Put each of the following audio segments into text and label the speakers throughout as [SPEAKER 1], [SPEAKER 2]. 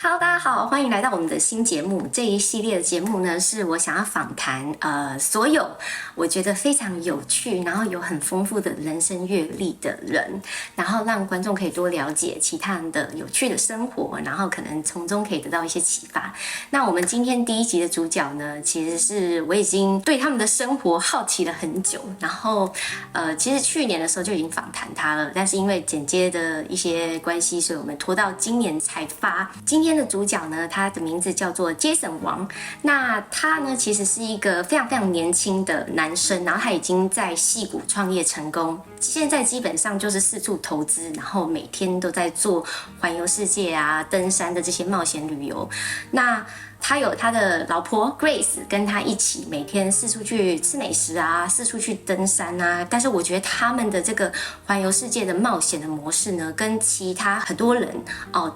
[SPEAKER 1] Hello， 大家好，欢迎来到我们的新节目。这一系列的节目呢，是我想要访谈所有我觉得非常有趣，然后有很丰富的人生阅历的人，然后让观众可以多了解其他人的有趣的生活，然后可能从中可以得到一些启发。那我们今天第一集的主角呢，其实是我已经对他们的生活好奇了很久，然后其实去年的时候就已经访谈他了，但是因为剪接的一些关系，所以我们拖到今年才发。今天的主角呢，他的名字叫做 Jason 王。那他呢，其实是一个非常非常年轻的男生，然后他已经在矽谷创业成功，现在基本上就是四处投资，然后每天都在做环游世界啊、登山的这些冒险旅游。那他有他的老婆 Grace 跟他一起每天四处去吃美食啊，四处去登山啊。但是我觉得他们的这个环游世界的冒险的模式呢，跟其他很多人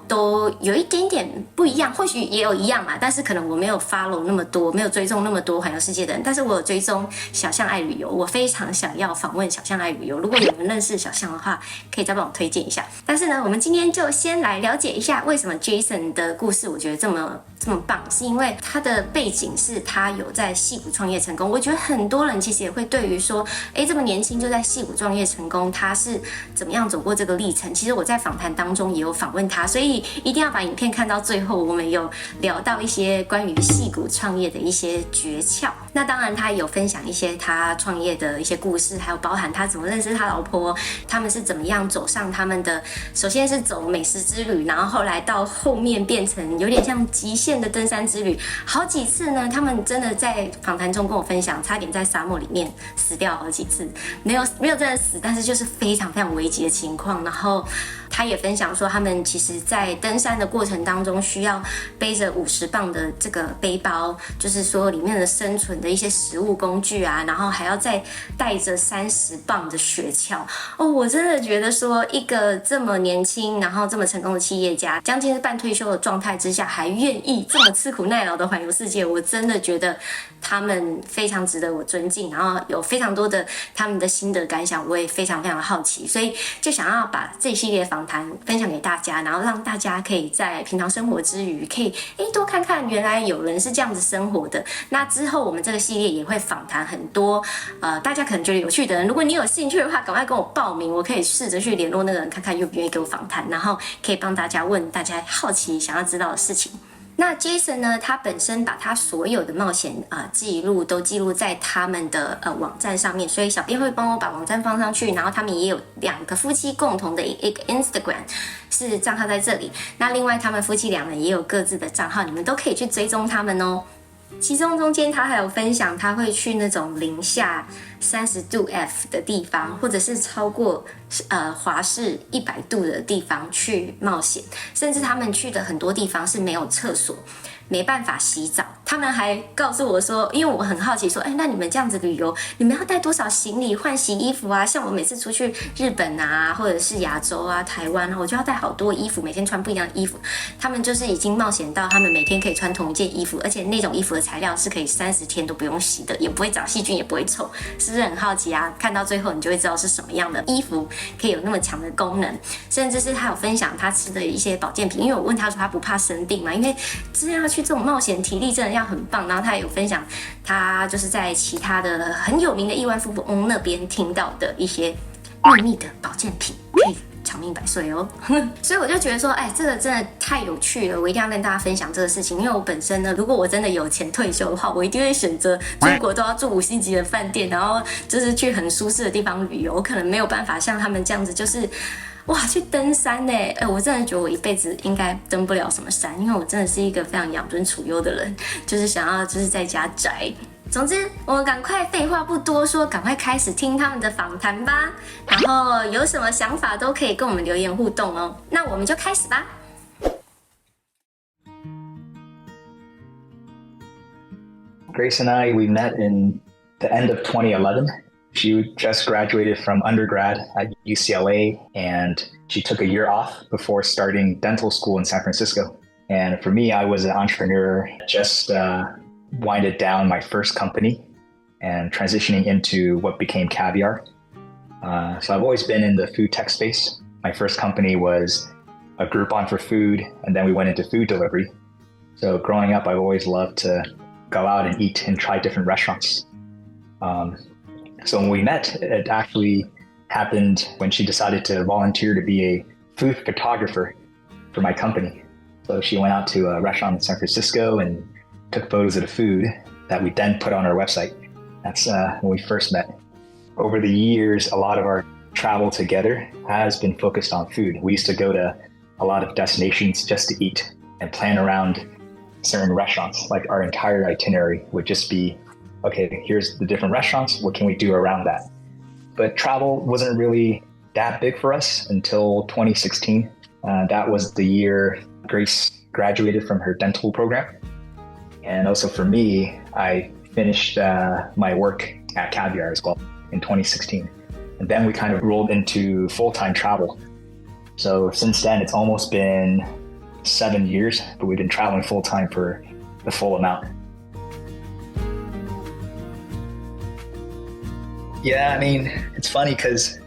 [SPEAKER 1] 都有一点点不一样，或许也有一样嘛，但是可能我没有 follow 那么多，没有追踪那么多环游世界的人，但是我有追踪小象爱旅游，我非常想要访问小象爱旅游。如果有人认识小象的话，可以再帮我推荐一下。但是呢，我们今天就先来了解一下为什么 Jason 的故事我觉得这么棒，是因为他的背景是他有在矽谷创业成功。我觉得很多人其实也会对于说，这么年轻就在矽谷创业成功，他是怎么样走过这个历程？其实我在访谈当中也有访问他，所以一定要把影片看到最后。我们有聊到一些关于矽谷创业的一些诀窍。那当然，他也有分享一些他创业的一些故事，还有包含他怎么认识他老婆，他们是怎么样走上他们的，首先是走美食之旅，然后后来到后面变成有点像极限的登山之旅。好几次呢，他们真的在访谈中跟我分享，差点在沙漠里面死掉好几次，没有真的死，但是就是非常非常危急的情况。然后他也分享说，他们其实在登山的过程当中，需要背着50磅的这个背包，就是说里面的生存的一些食物工具啊，然后还要再带着30磅的雪橇。我真的觉得说，一个这么年轻，然后这么成功的企业家，将近是半退休的状态之下，还愿意这么吃苦耐劳的环游世界，我真的觉得他们非常值得我尊敬。然后有非常多的他们的心得感想，我也非常非常的好奇，所以就想要把这一系列访谈分享给大家，然后让大家可以在平常生活之余，可以多看看原来有人是这样子生活的。那之后我们这个系列也会访谈很多大家可能觉得有趣的人，如果你有兴趣的话，赶快跟我报名，我可以试着去联络那个人，看看愿不愿意给我访谈，然后可以帮大家问大家好奇想要知道的事情。那 Jason 呢，他本身把他所有的冒险记录都记录在他们的网站上面，所以小编会帮我把网站放上去，然后他们也有2个夫妻共同的一个 Instagram 是账号在这里。那另外他们夫妻2人也有各自的账号，你们都可以去追踪他们哦。其中中间他还有分享，他会去那种零下30度 F 的地方，或者是超过华氏100度的地方去冒险，甚至他们去的很多地方是没有厕所，没办法洗澡。他们还告诉我说，因为我很好奇说，那你们这样子旅游，你们要带多少行李换洗衣服啊？像我每次出去日本啊，或者是亚洲啊、台湾啊，我就要带好多衣服，每天穿不一样的衣服。他们就是已经冒险到，他们每天可以穿同一件衣服，而且那种衣服的材料是可以30天都不用洗的，也不会长细菌，也不会臭。是不是很好奇啊？看到最后你就会知道是什么样的衣服可以有那么强的功能。甚至是他有分享他吃的一些保健品，因为我问他说他不怕生病嘛，因为真的要去这种冒险，体力真的要很棒。然后他也有分享他就是在其他的很有名的亿万富翁那边听到的一些秘密的保健品，可以长命百岁哦。所以我就觉得说，这个真的太有趣了，我一定要跟大家分享这个事情。因为我本身呢，如果我真的有钱退休的话，我一定会选择出国都要住5星级的饭店，然后就是去很舒适的地方旅游。我可能没有办法像他们这样子，就是去登山呢！我真的觉得我一辈子应该登不了什么山，因为我真的是一个非常养尊处优的人，就是想要就是在家宅。总之，我们赶快废话不多说，赶快开始听他们的访谈吧。然后有什么想法都可以跟我们留言互动哦。那我们就开始吧。
[SPEAKER 2] Grace and I, we met in the end of 2011. She just graduated from undergrad at UCLA, and she took a year off before starting dental school in San Francisco. And for me, I was an entrepreneur, just winded down my first company and transitioning into what became Caviar. So I've always been in the food tech space. My first company was a Groupon for food, and then we went into food delivery. So growing up, I've always loved to go out and eat and try different restaurants. So when we met, it actually happened when she decided to volunteer to be a food photographer for my company. So she went out to a restaurant in San Francisco and took photos of the food that we then put on our website. That's when we first met. Over the years, a lot of our travel together has been focused on food. We used to go to a lot of destinations just to eat and plan around certain restaurants. Like our entire itinerary would just be, okay, here's the different restaurants, what can we do around that? But travel wasn't really that big for us until 2016. That was the year Grace graduated from her dental program. And also for me, I finished my work at Caviar as well in 2016. And then we kind of rolled into full-time travel. So since then, it's almost been 7 years, but we've been traveling full-time for the full amount. Yeah, I mean, it's funny because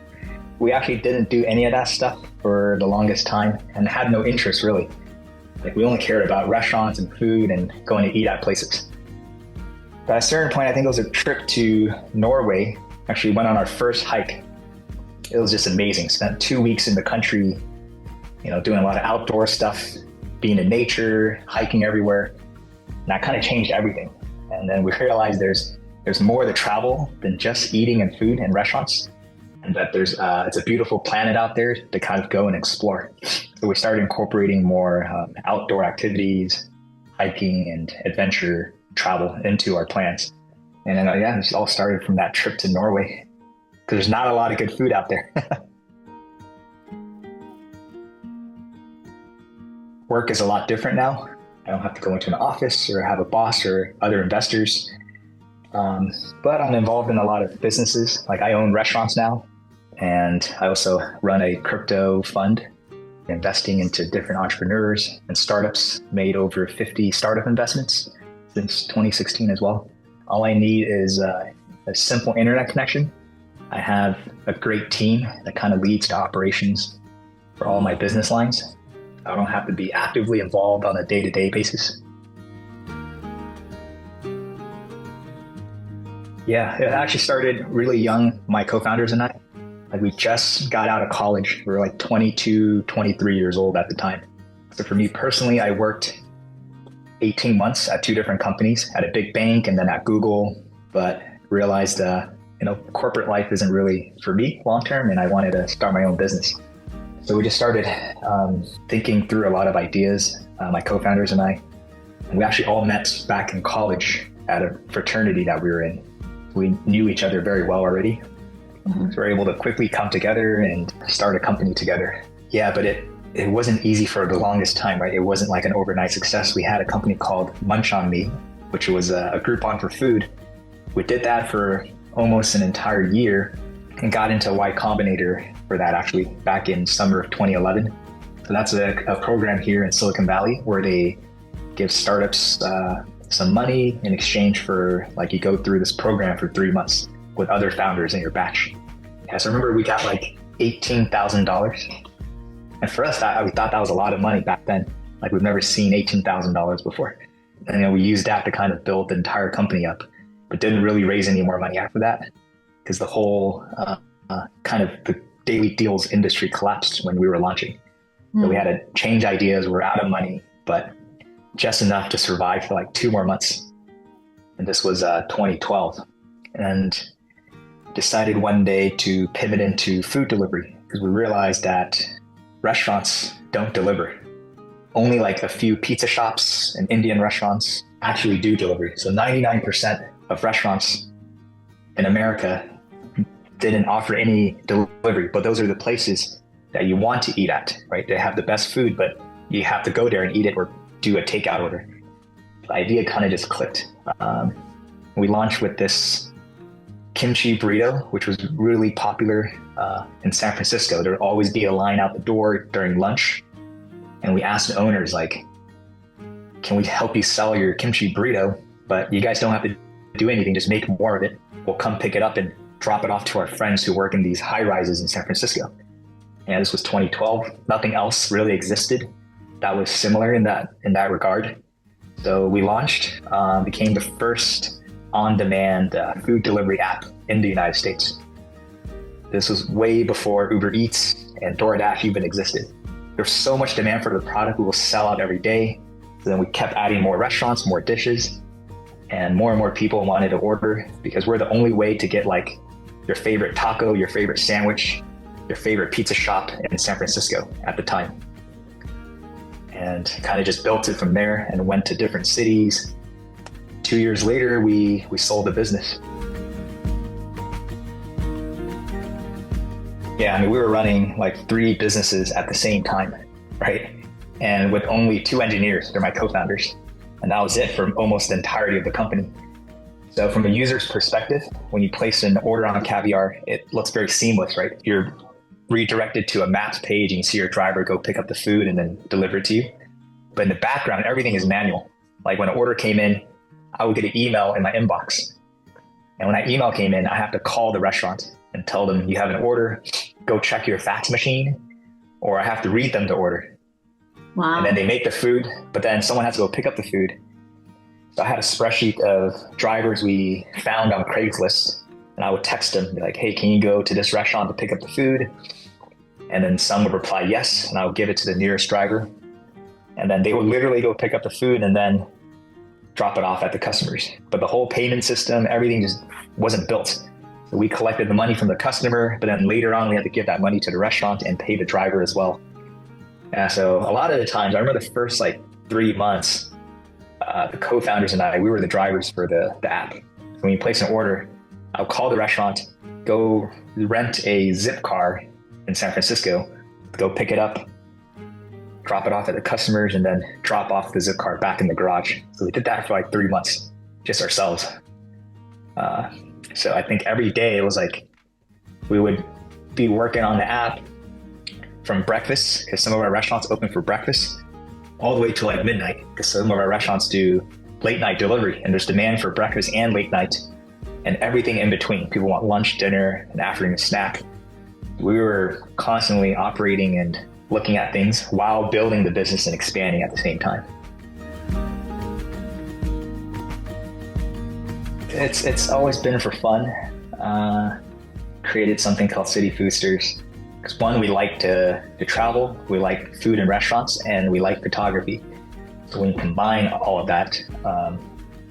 [SPEAKER 2] we actually didn't do any of that stuff for the longest time and had no interest really. Like we only cared about restaurants and food and going to eat at places. But at a certain point, I think it was a trip to Norway. Actually went on our first hike. It was just amazing. Spent 2 weeks in the country, doing a lot of outdoor stuff, being in nature, hiking everywhere. And that kind of changed everything. And then we realized there's more to travel than just eating and food and restaurants. And that it's a beautiful planet out there to kind of go and explore. So we started incorporating more outdoor activities, hiking and adventure travel into our plans. And then, it all started from that trip to Norway because there's not a lot of good food out there. Work is a lot different now. I don't have to go into an office or have a boss or other investors. But I'm involved in a lot of businesses. Like I own restaurants now, and I also run a crypto fund, investing into different entrepreneurs and startups, made over 50 startup investments since 2016 as well. All I need is a simple internet connection. I have a great team that kind of leads to operations for all my business lines. I don't have to be actively involved on a day-to-day basis. Yeah, it actually started really young, my co-founders and I. Like we just got out of college. We were like 22, 23 years old at the time. So for me personally, I worked 18 months at 2 different companies, at a big bank and then at Google, but realized, corporate life isn't really for me long-term, and I wanted to start my own business. So we just started thinking through a lot of ideas, my co-founders and I. And we actually all met back in college at a fraternity that we were in. We knew each other very well already. Mm-hmm. So we were able to quickly come together and start a company together. Yeah, but it wasn't easy for the longest time, right? It wasn't like an overnight success. We had a company called Munch on Me, which was a Groupon for food. We did that for almost an entire year and got into Y Combinator for that actually back in summer of 2011. So that's a program here in Silicon Valley where they give startups some money in exchange for, like, you go through this program for 3 months with other founders in your batch. Yeah, so I remember we got like $18,000. And for us, we thought that was a lot of money back then. Like we've never seen $18,000 before. And we used that to kind of build the entire company up, but didn't really raise any more money after that because the whole kind of the daily deals industry collapsed when we were launching. So we had to change ideas. We're out of money, but just enough to survive for like 2 more months. And this was 2012. And decided one day to pivot into food delivery because we realized that restaurants don't deliver. Only like a few pizza shops and Indian restaurants actually do delivery. So 99% of restaurants in America didn't offer any delivery, but those are the places that you want to eat at, right? They have the best food, but you have to go there and eat it or do a takeout order. The idea kind of just clicked. We launched with this kimchi burrito, which was really popular in San Francisco. There would always be a line out the door during lunch. And we asked the owners, like, can we help you sell your kimchi burrito? But you guys don't have to do anything, just make more of it. We'll come pick it up and drop it off to our friends who work in these high rises in San Francisco. And this was 2012. Nothing else really existed that was similar in that regard. So we launched, became the first on-demand food delivery app in the United States. This was way before UberEats and DoorDash even existed. There's so much demand for the product, we will sell out every day. So then we kept adding more restaurants, more dishes, and more people wanted to order because we're the only way to get like your favorite taco, your favorite sandwich, your favorite pizza shop in San Francisco at the time. And kind of just built it from there and went to different cities. 2 years later, we sold the business. Yeah, I mean, we were running like 3 businesses at the same time, right? And with only 2 engineers, they're my co-founders. And that was it for almost the entirety of the company. So from a user's perspective, when you place an order on Caviar, it looks very seamless, right? You're redirected to a maps page and you see your driver go pick up the food and then deliver it to you. But in the background, everything is manual. Like when an order came in, I would get an email in my inbox. And when that email came in, I have to call the restaurant and tell them, you have an order, go check your fax machine, or I have to read them the order.
[SPEAKER 1] Wow.
[SPEAKER 2] And then they make the food, but then someone has to go pick up the food. So I had a spreadsheet of drivers we found on Craigslist, and I would text them, be like, hey, can you go to this restaurant to pick up the food? And then some would reply yes, and I would give it to the nearest driver. And then they would literally go pick up the food and then drop it off at the customers. But the whole payment system, everything just wasn't built. So we collected the money from the customer, but then later on we had to give that money to the restaurant and pay the driver as well. Yeah, so a lot of the times, I remember the first like 3 months, the co-founders and I, we were the drivers for the app. So when you place an order, I'll call the restaurant, go rent a Zip car in San Francisco, go pick it up, drop it off at the customers, and then drop off the Zip car back in the garage. So we did that for like 3 months, just ourselves. So I think every day it was like, we would be working on the app from breakfast, because some of our restaurants open for breakfast, all the way to like midnight, because some of our restaurants do late night delivery, and there's demand for breakfast and late night and everything in between. People want lunch, dinner, and afternoon snack. We were constantly operating and looking at things while building the business and expanding at the same time. It's always been for fun. Created something called City Foodsters. Because one, we like to travel, we like food and restaurants, and we like photography. So when you combine all of that,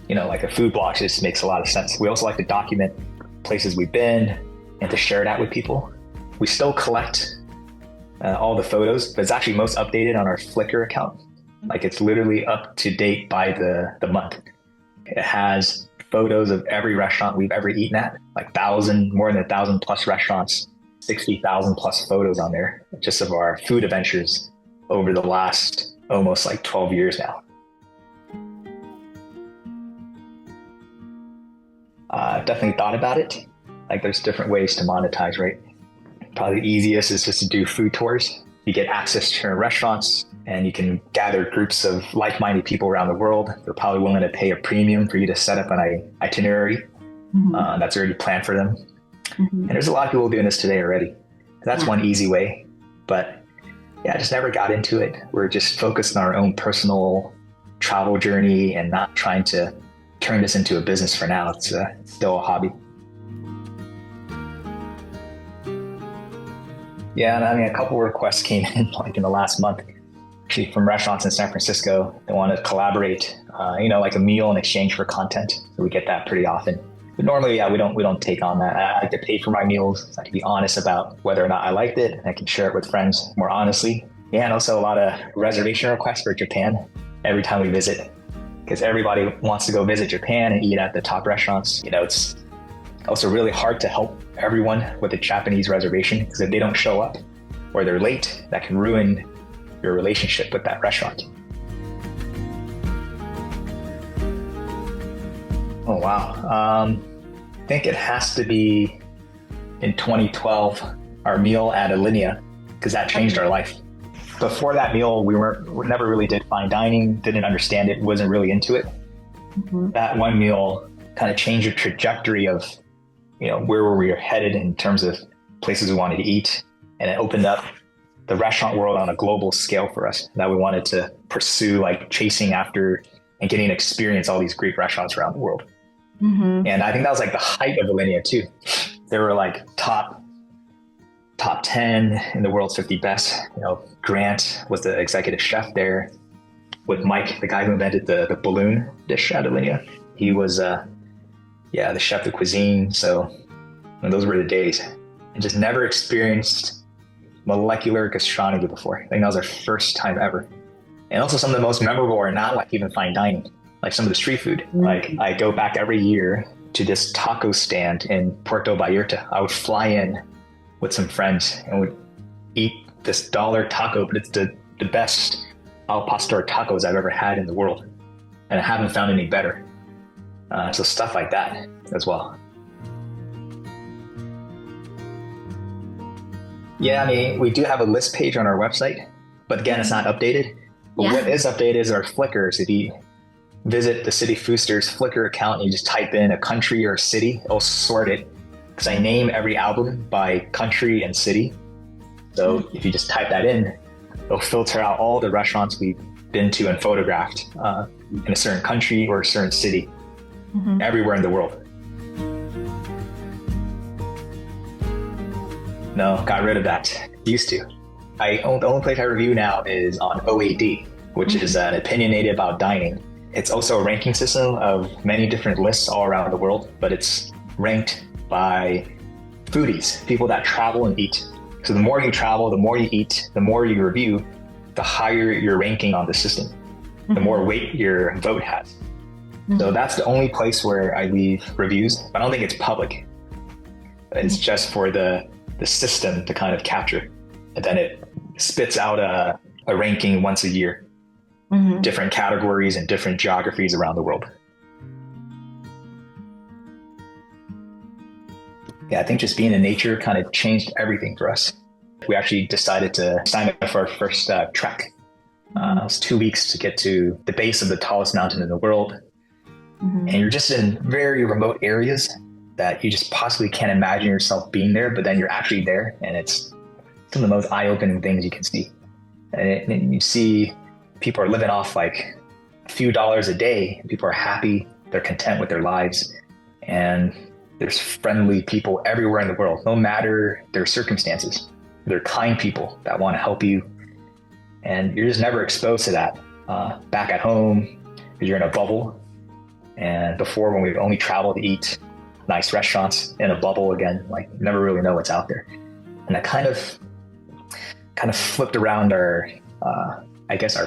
[SPEAKER 2] like a food blog just makes a lot of sense. We also like to document places we've been and to share that with people. We still collect all the photos, but it's actually most updated on our Flickr account. Like it's literally up to date by the month. It has photos of every restaurant we've ever eaten at, like more than 1,000 plus restaurants, 60,000 plus photos on there, just of our food adventures over the last almost like 12 years now. I've definitely thought about it. Like there's different ways to monetize, right? Probably the easiest is just to do food tours. You get access to restaurants and you can gather groups of like-minded people around the world. They're probably willing to pay a premium for you to set up an itinerary that's already planned for them. And there's a lot of people doing this today already. That's one easy way. But yeah, I just never got into it. We're just focused on our own personal travel journey and not trying to turn this into a business for now. It's still a hobby. Yeah, and I mean, a couple of requests came in like in the last month, actually from restaurants in San Francisco. They want to collaborate, like a meal in exchange for content. So we get that pretty often. But normally, yeah, we don't take on that. I like to pay for my meals. I can be honest about whether or not I liked it, and I can share it with friends more honestly. Yeah, and also a lot of reservation requests for Japan every time we visit, because everybody wants to go visit Japan and eat at the top restaurants. It's also really hard to help everyone with a Japanese reservation, because if they don't show up or they're late, that can ruin your relationship with that restaurant. Oh, wow. I think it has to be in 2012, our meal at Alinea, because that changed our life. Before that meal, we never really did fine dining, didn't understand it, wasn't really into it. That one meal kind of changed the trajectory of, where we were headed in terms of places we wanted to eat. And it opened up the restaurant world on a global scale for us, that we wanted to pursue, like chasing after and getting to experience all these great restaurants around the world. Mm-hmm. And I think that was like the height of Alinea too. They were like top 10 in the world's 50 best. You know, Grant was the executive chef there with Mike, the guy who invented the balloon dish at Alinea. He was, the chef de cuisine. So those were the days. And just never experienced molecular gastronomy before. I think that was our first time ever. And also some of the most memorable are not like even fine dining, like some of the street food. Mm-hmm. Like I go back every year to this taco stand in Puerto Vallarta. I would fly in with some friends and would eat this $1 taco, but it's the best al pastor tacos I've ever had in the world. And I haven't found any better. So stuff like that as well. Yeah, I mean, we do have a list page on our website, but again, it's not updated. But what is updated is our Flickrs. If you visit the City Foosters Flickr account and you just type in a country or a city, it'll sort it. Because I name every album by country and city. So if you just type that in, it'll filter out all the restaurants we've been to and photographed in a certain country or a certain city, everywhere in the world. No, got rid of that. Used to. The only place I review now is on OAD, which is an opinionated about dining. It's also a ranking system of many different lists all around the world, but it's ranked by foodies, people that travel and eat. So the more you travel, the more you eat, the more you review, the higher your ranking on the system, the more weight your vote has. So that's the only place where I leave reviews. I don't think it's public. It's just for the system to kind of capture. And then it spits out a ranking once a year, different categories and different geographies around the world. Yeah, I think just being in nature kind of changed everything for us. We actually decided to sign up for our first trek. It was 2 weeks to get to the base of the tallest mountain in the world. And you're just in very remote areas that you just possibly can't imagine yourself being there, but then you're actually there, and it's some of the most eye-opening things you can see. And you see people are living off like a few dollars a day. People are happy, they're content with their lives, and there's friendly people everywhere in the world, no matter their circumstances. They're kind people that want to help you, and you're just never exposed to that back at home because you're in a bubble. And before, when we only travel to eat nice restaurants in a bubble again, like you never really know what's out there. And that kind of flipped around our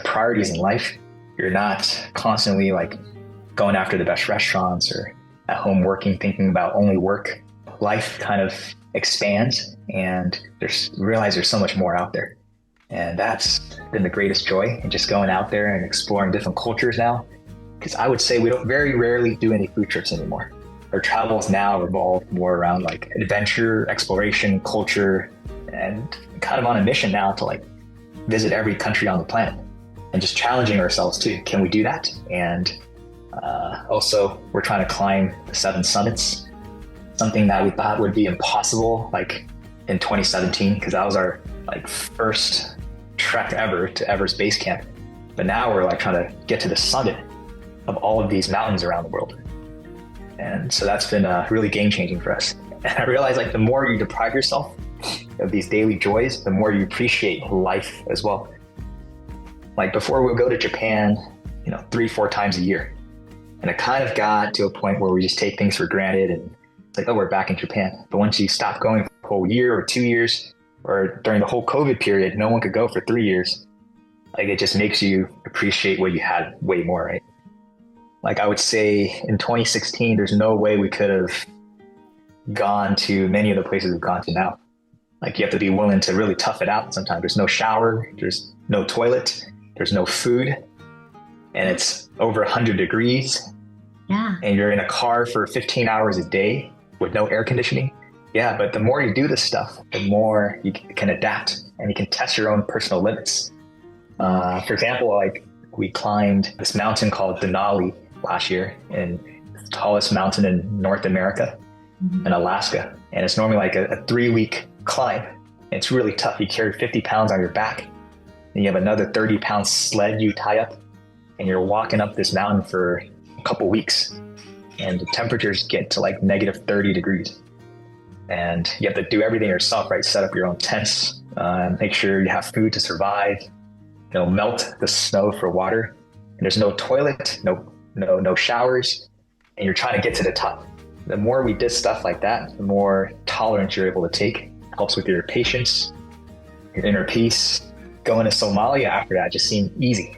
[SPEAKER 2] priorities in life. You're not constantly like going after the best restaurants or at home working, thinking about only work. Life kind of expands and realize there's so much more out there. And that's been the greatest joy, and just going out there and exploring different cultures now. Because I would say we don't very rarely do any food trips anymore. Our travels now revolve more around like adventure, exploration, culture, and kind of on a mission now to like visit every country on the planet and just challenging ourselves too. Can we do that? And also we're trying to climb the 7 summits, something that we thought would be impossible like in 2017, because that was our like first trek ever to Everest Base Camp. But now we're like trying to get to the summit of all of these mountains around the world. And so that's been really game-changing for us. And I realized like the more you deprive yourself of these daily joys, the more you appreciate life as well. Like before, we'll go to Japan, 3-4 times a year. And it kind of got to a point where we just take things for granted and it's like, oh, we're back in Japan. But once you stop going for a whole year or 2 years, or during the whole COVID period, no one could go for 3 years. Like it just makes you appreciate what you had way more, right? Like I would say in 2016, there's no way we could have gone to many of the places we've gone to now. Like you have to be willing to really tough it out sometimes. There's no shower, there's no toilet, there's no food, and it's over 100 degrees.
[SPEAKER 1] Yeah.
[SPEAKER 2] And you're in a car for 15 hours a day with no air conditioning. Yeah, but the more you do this stuff, the more you can adapt and you can test your own personal limits. For example, like we climbed this mountain called Denali last year, and the tallest mountain in North America, in Alaska. And it's normally like a 3-week climb. It's really tough. You carry 50 pounds on your back, and you have another 30-pound sled you tie up, and you're walking up this mountain for a couple weeks, and the temperatures get to like negative 30 degrees. And you have to do everything yourself, right? Set up your own tents, make sure you have food to survive, melt the snow for water. And there's no toilet, no showers, and you're trying to get to the top. The more we did stuff like that, the more tolerance you're able to take. It helps with your patience, your inner peace. Going to Somalia after that just seemed easy.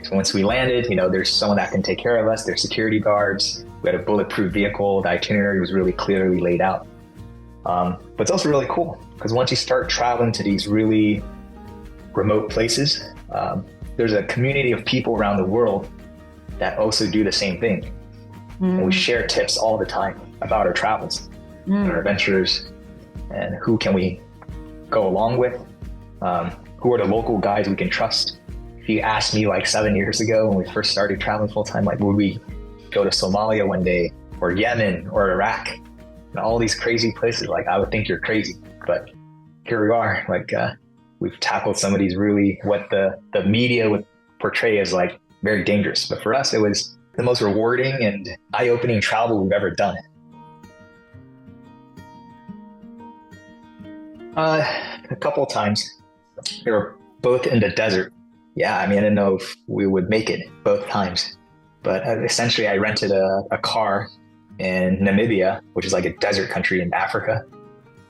[SPEAKER 2] So once we landed, there's someone that can take care of us. There's security guards. We had a bulletproof vehicle. The itinerary was really clearly laid out. But it's also really cool because once you start traveling to these really remote places, there's a community of people around the world that also do the same thing. And we share tips all the time about our travels, our adventures, and who can we go along with, who are the local guides we can trust. If you asked me like 7 years ago when we first started traveling full time, like would we go to Somalia one day or Yemen or Iraq and all these crazy places, like I would think you're crazy, but here we are. Like we've tackled some of these really what the media would portray as like very dangerous, but for us it was the most rewarding and eye-opening travel we've ever done. A couple of times. We were both in the desert. Yeah, I didn't know if we would make it both times. But essentially, I rented a car in Namibia, which is like a desert country in Africa,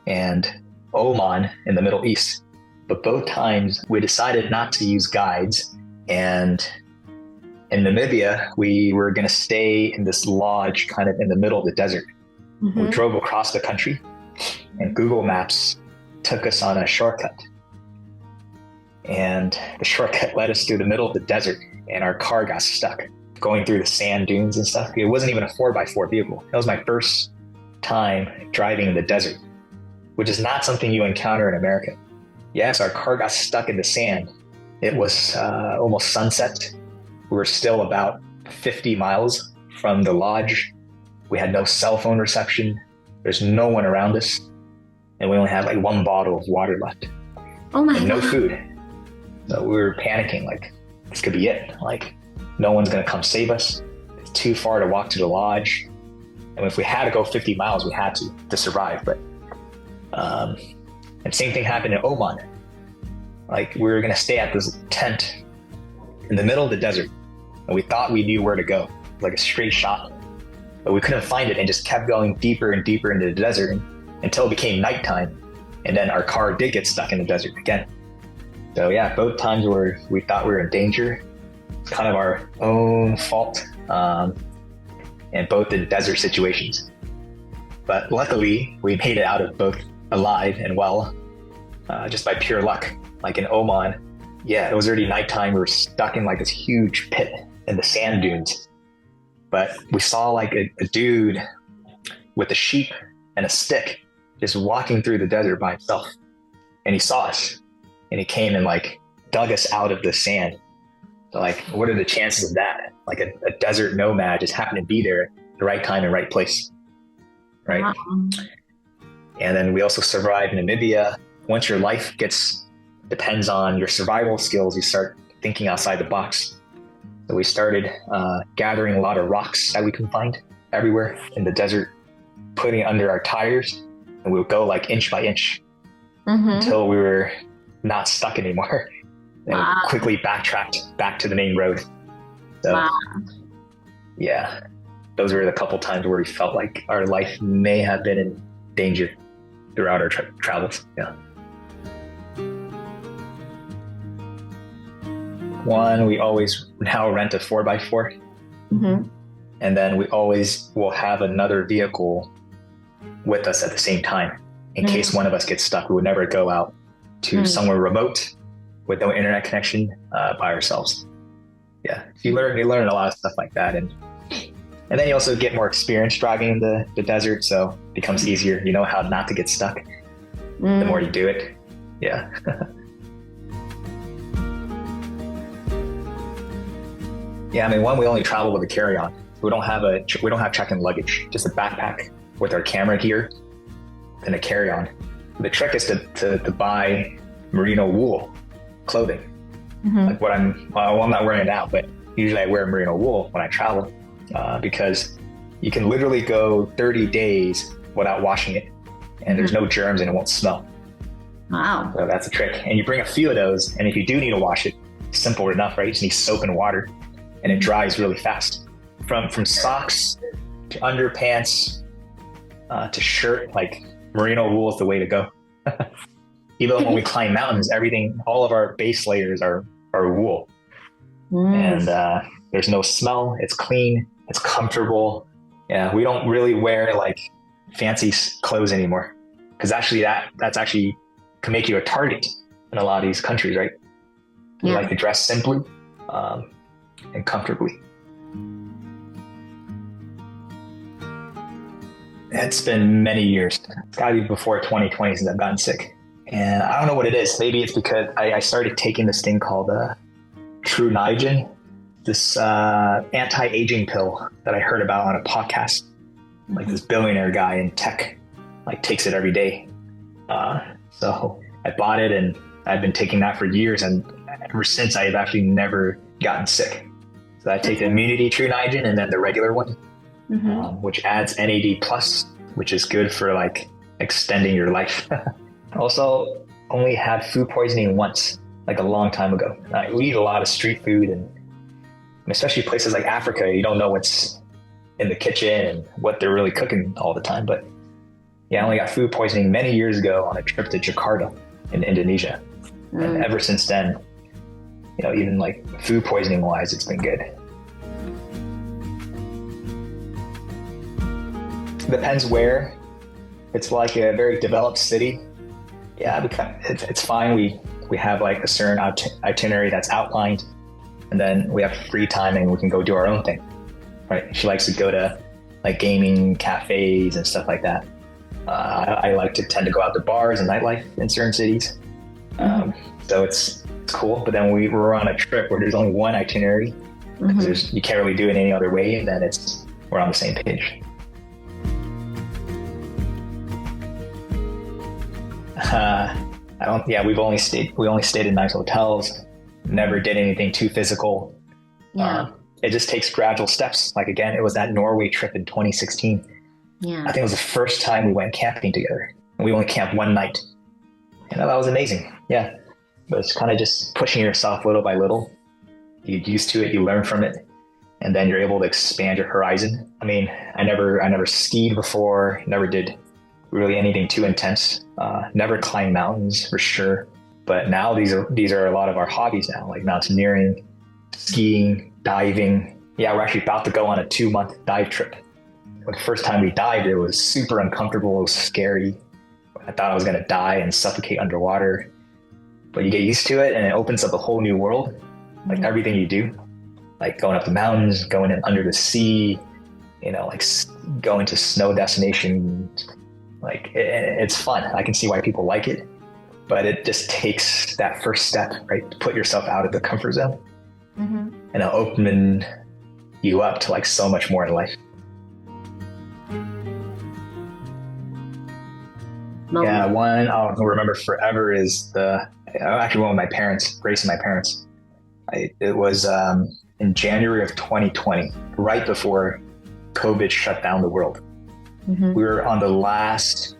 [SPEAKER 2] and Oman in the Middle East. But both times, we decided not to use guides. And in Namibia, we were going to stay in this lodge kind of in the middle of the desert. We drove across the country, and Google Maps took us on a shortcut. And the shortcut led us through the middle of the desert, and our car got stuck going through the sand dunes and stuff. It wasn't even a 4x4 vehicle. That was my first time driving in the desert, which is not something you encounter in America. Yes, our car got stuck in the sand. It was almost sunset. We were still about 50 miles from the lodge. We had no cell phone reception. There's no one around us. And we only had like one bottle of water left.
[SPEAKER 1] Oh my
[SPEAKER 2] and no
[SPEAKER 1] God.
[SPEAKER 2] food. So we were panicking, like, this could be it. Like, no one's gonna come save us. It's too far to walk to the lodge. And if we had to go 50 miles, we had to survive. But, and same thing happened in Oman. Like, we were gonna stay at this tent in the middle of the desert. And we thought we knew where to go, like a straight shot. But we couldn't find it and just kept going deeper and deeper into the desert until it became nighttime. And then our car did get stuck in the desert again. So yeah, both times where we thought we were in danger, it's kind of our own fault, and both in desert situations. But luckily, we made it out of both alive and well, just by pure luck. Like in Oman, yeah, it was already nighttime. We were stuck in like this huge pit in the sand dunes. But we saw like a dude with a sheep and a stick just walking through the desert by himself. And he saw us. And he came and like dug us out of the sand. So like, what are the chances of that? Like a desert nomad just happened to be there at the right time and right place, right? Wow. And then we also survived Namibia. Once your life depends on your survival skills, you start thinking outside the box. So we started gathering a lot of rocks that we can find everywhere in the desert, putting it under our tires, and we would go like inch by inch until we were not stuck anymore, and quickly backtracked back to the main road. So, yeah, those were the couple times where we felt like our life may have been in danger throughout our travels. Yeah. One, we always now rent a 4x4, and then we always will have another vehicle with us at the same time in case one of us gets stuck. We would never go out to somewhere remote with no internet connection by ourselves. Yeah, you learn a lot of stuff like that, and then you also get more experience driving in the desert, so it becomes easier. You know how not to get stuck the more you do it. Yeah. Yeah, one, we only travel with a carry-on. We don't have check-in luggage, just a backpack with our camera here and a carry-on. The trick is to buy merino wool clothing. Like I'm not wearing it now, but usually I wear merino wool when I travel because you can literally go 30 days without washing it, and there's no germs and it won't smell.
[SPEAKER 1] Wow.
[SPEAKER 2] So that's a trick. And you bring a few of those, and if you do need to wash it, simple enough, right? You just need soap and water, and it dries really fast. From socks to underpants to shirt, like merino wool is the way to go. Even when we climb mountains, everything, all of our base layers are wool. And there's no smell. It's clean. It's comfortable. Yeah, we don't really wear like fancy clothes anymore, because actually that's actually can make you a target in a lot of these countries, right? You like to dress simply and comfortably. It's been many years. It's got to be before 2020 since I've gotten sick. And I don't know what it is. Maybe it's because I started taking this thing called True Niagen, this anti-aging pill that I heard about on a podcast. Like this billionaire guy in tech, like takes it every day. So I bought it and I've been taking that for years. And ever since, I've actually never gotten sick. So I take the Immunity True Niagen and then the regular one, which adds NAD+, which is good for like extending your life. Also, only had food poisoning once, like a long time ago. We eat a lot of street food, and especially places like Africa, you don't know what's in the kitchen and what they're really cooking all the time. But yeah, I only got food poisoning many years ago on a trip to Jakarta in Indonesia. And ever since then, you know, even like food poisoning wise, it's been good. Depends where. It's like a very developed city. Yeah, it's fine. We have like a certain itinerary that's outlined, and then we have free time and we can go do our own thing, right? She likes to go to like gaming cafes and stuff like that. I like to tend to go out to bars and nightlife in certain cities. So it's cool. But then we're on a trip where there's only one itinerary, because you can't really do it any other way, and then we're on the same page. We only stayed in nice hotels, never did anything too physical. It just takes gradual steps. Like again, it was that Norway trip in 2016. I think it was the first time we went camping together, and we only camped one night. And that was amazing. Yeah. But it's kind of just pushing yourself little by little. You get used to it, you learn from it, and then you're able to expand your horizon. I mean, I never skied before, never did really anything too intense. Never climbed mountains for sure. But now these are a lot of our hobbies now, like mountaineering, skiing, diving. Yeah, we're actually about to go on a 2-month dive trip. The first time we dived, it was super uncomfortable. It was scary. I thought I was going to die and suffocate underwater. But you get used to it, and it opens up a whole new world. Like everything you do, like going up the mountains, going in under the sea, you know, like going to snow destinations. Like it's fun. I can see why people like it, but it just takes that first step, right? To put yourself out of the comfort zone, and it'll open you up to like so much more in life. Yeah, one I'll remember forever is actually one of my parents, Grace and my parents. It was in January of 2020, right before COVID shut down the world. We were on the last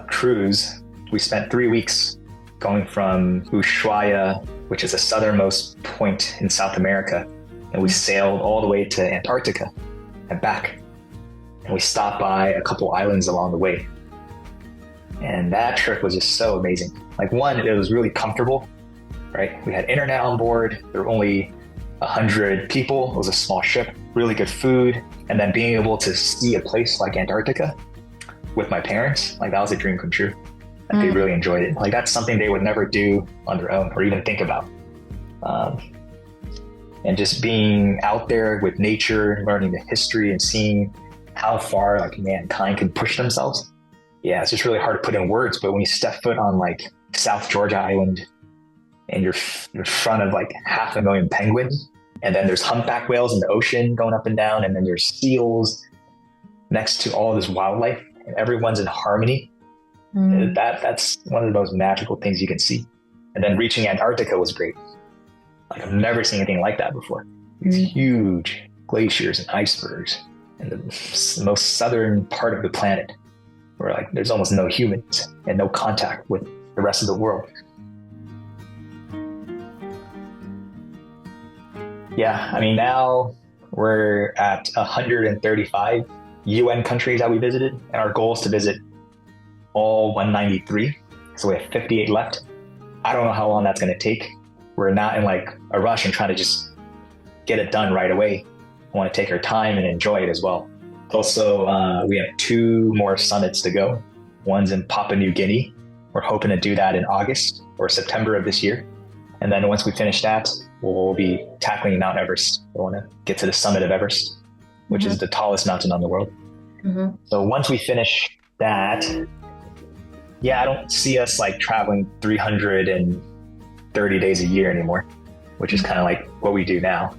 [SPEAKER 2] cruise. We spent 3 weeks going from Ushuaia, which is the southernmost point in South America, and we sailed all the way to Antarctica and back. And we stopped by a couple islands along the way. And that trip was just so amazing. Like one, it was really comfortable, right? We had internet on board. There were only 100 people. It was a small ship, really good food. And then being able to see a place like Antarctica with my parents, like that was a dream come true. Like they really enjoyed it. Like that's something they would never do on their own or even think about. And just being out there with nature, learning the history and seeing how far like mankind can push themselves. Yeah, it's just really hard to put in words, but when you step foot on like South Georgia Island and you're in front of like 500,000 penguins, and then there's humpback whales in the ocean going up and down, and then there's seals next to all this wildlife, and everyone's in harmony. That's one of the most magical things you can see. And then reaching Antarctica was great. Like I've never seen anything like that before. These huge glaciers and icebergs in the most southern part of the planet, where like there's almost no humans and no contact with the rest of the world. Yeah, I mean, now we're at 135 UN countries that we visited, and our goal is to visit all 193. So we have 58 left. I don't know how long that's going to take. We're not in like a rush and trying to just get it done right away. I want to take our time and enjoy it as well. Also, we have 2 more summits to go. One's in Papua New Guinea. We're hoping to do that in August or September of this year. And then once we finish that, we'll be tackling Mount Everest. We want to get to the summit of Everest, which is the tallest mountain on the world. So once we finish that, yeah, I don't see us like traveling 330 days a year anymore, which is kind of like what we do now.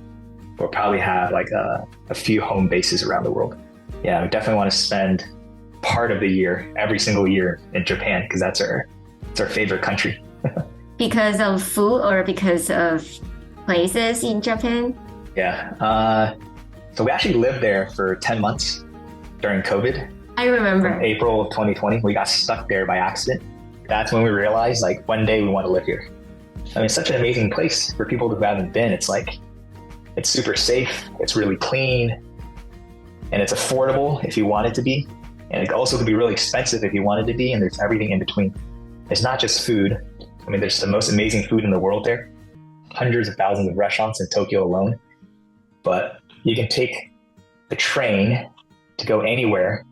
[SPEAKER 2] We'll probably have like a few home bases around the world. Yeah, we definitely want to spend part of the year, every single year in Japan, because it's our favorite country.
[SPEAKER 1] Because of food or because of places in Japan?
[SPEAKER 2] Yeah. So we actually lived there for 10 months during COVID.
[SPEAKER 1] I remember.
[SPEAKER 2] In April of 2020, we got stuck there by accident. That's when we realized like one day we want to live here. I mean, it's such an amazing place for people who haven't been. It's like, it's super safe. It's really clean. And it's affordable if you want it to be. And it also could be really expensive if you want it to be. And there's everything in between. It's not just food. I mean, there's the most amazing food in the world there. Hundreds of thousands of restaurants in Tokyo alone. But you can take the train to go anywhere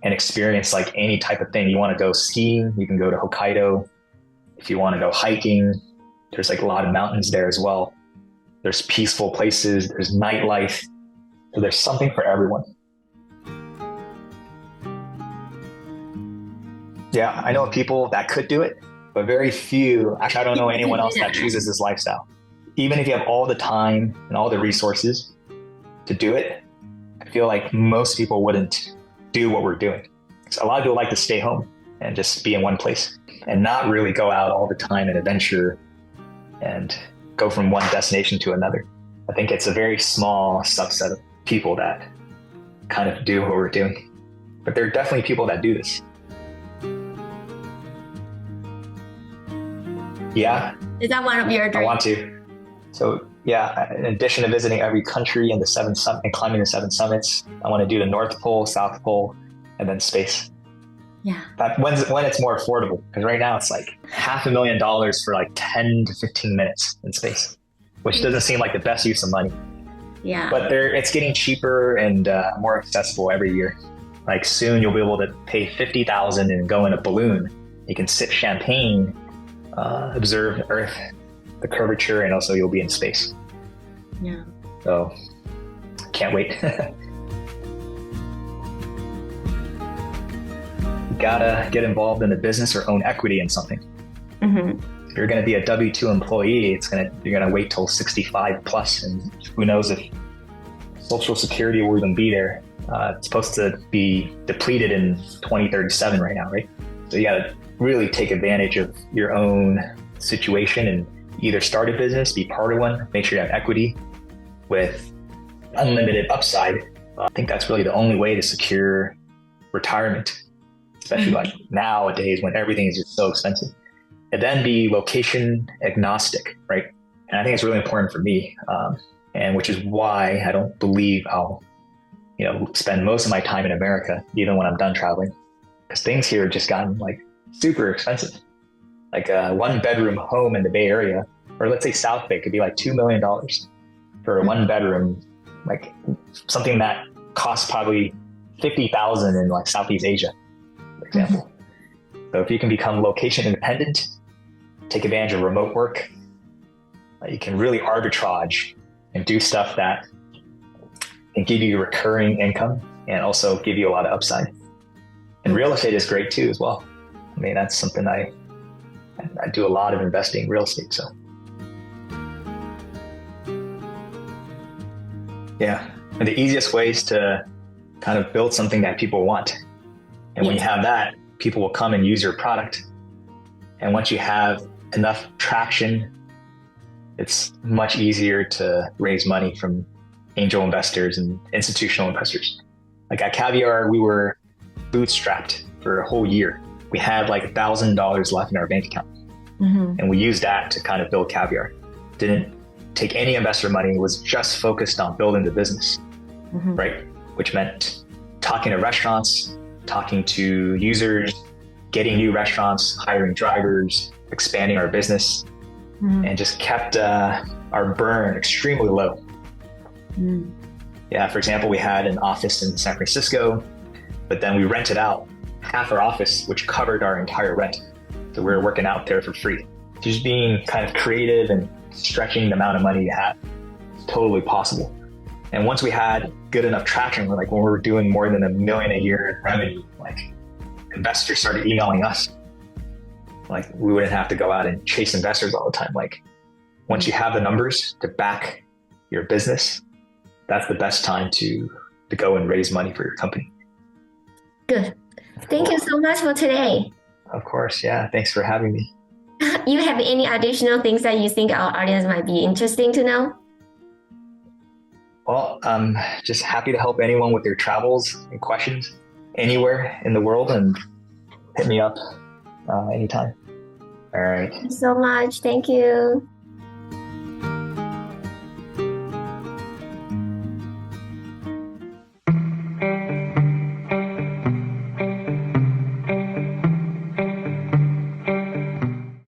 [SPEAKER 2] and experience like any type of thing. You want to go skiing, you can go to Hokkaido. If you want to go hiking, there's like a lot of mountains there as well. There's peaceful places, there's nightlife. So there's something for everyone. Yeah, I know people that could do it, but very few. Actually, I don't know anyone else that chooses this lifestyle. Even if you have all the time and all the resources to do it, I feel like most people wouldn't do what we're doing. So a lot of people like to stay home and just be in one place and not really go out all the time and adventure and go from one destination to another. I think it's a very small subset of people that kind of do what we're doing. But there are definitely people that do this. Yeah.
[SPEAKER 1] Is that one of your dreams?
[SPEAKER 2] I want to. So yeah, in addition to visiting every country and and climbing the 7 summits, I want to do the North Pole, South Pole, and then space.
[SPEAKER 1] Yeah.
[SPEAKER 2] When it's more affordable, because right now it's like $500,000 for like 10 to 15 minutes in space, which doesn't seem like the best use of money.
[SPEAKER 1] Yeah.
[SPEAKER 2] But it's getting cheaper and more accessible every year. Like soon you'll be able to pay $50,000 and go in a balloon. You can sip champagne, observe Earth, the curvature, and also you'll be in space.
[SPEAKER 1] Yeah.
[SPEAKER 2] So can't wait. You gotta get involved in the business or own equity in something. If you're gonna be a W-2 employee, you're gonna wait till 65 plus, and who knows if Social Security will even be there. It's supposed to be depleted in 2037 right now, right? So you gotta really take advantage of your own situation and either start a business, be part of one, make sure you have equity with unlimited upside. I think that's really the only way to secure retirement, especially like nowadays when everything is just so expensive. And then be location agnostic, right? And I think it's really important for me, and which is why I don't believe I'll, spend most of my time in America, even when I'm done traveling, because things here have just gotten like super expensive. Like a 1-bedroom home in the Bay Area, or let's say South Bay, could be like $2 million for a 1-bedroom, like something that costs probably $50,000 in like Southeast Asia, for example. So if you can become location independent, take advantage of remote work, you can really arbitrage and do stuff that can give you recurring income and also give you a lot of upside. And real estate is great too as well. I mean, that's something I do a lot of investing in real estate. So yeah, and the easiest way is to kind of build something that people want. And when you have that, people will come and use your product. And once you have enough traction, it's much easier to raise money from angel investors and institutional investors. Like at Caviar, we were bootstrapped for a whole year. We had like $1,000 left in our bank account. And we used that to kind of build Caviar. Didn't take any investor money, was just focused on building the business, right? Which meant talking to restaurants, talking to users, getting new restaurants, hiring drivers, expanding our business, and just kept our burn extremely low. Yeah, for example, we had an office in San Francisco, but then we rented out half our office, which covered our entire rent. So we were working out there for free. Just being kind of creative and stretching the amount of money you have. It's totally possible. And once we had good enough traction, like when we were doing more than $1 million a year in revenue, like investors started emailing us. Like we wouldn't have to go out and chase investors all the time. Like once you have the numbers to back your business, that's the best time to go and raise money for your company.
[SPEAKER 1] Good. Thank you so much for today.
[SPEAKER 2] Of course, yeah. Thanks for having me.
[SPEAKER 1] You have any additional things that you think our audience might be interesting to know?
[SPEAKER 2] Well, I'm just happy to help anyone with their travels and questions anywhere in the world, and hit me up anytime. All right.
[SPEAKER 1] Thank you so much. Thank you.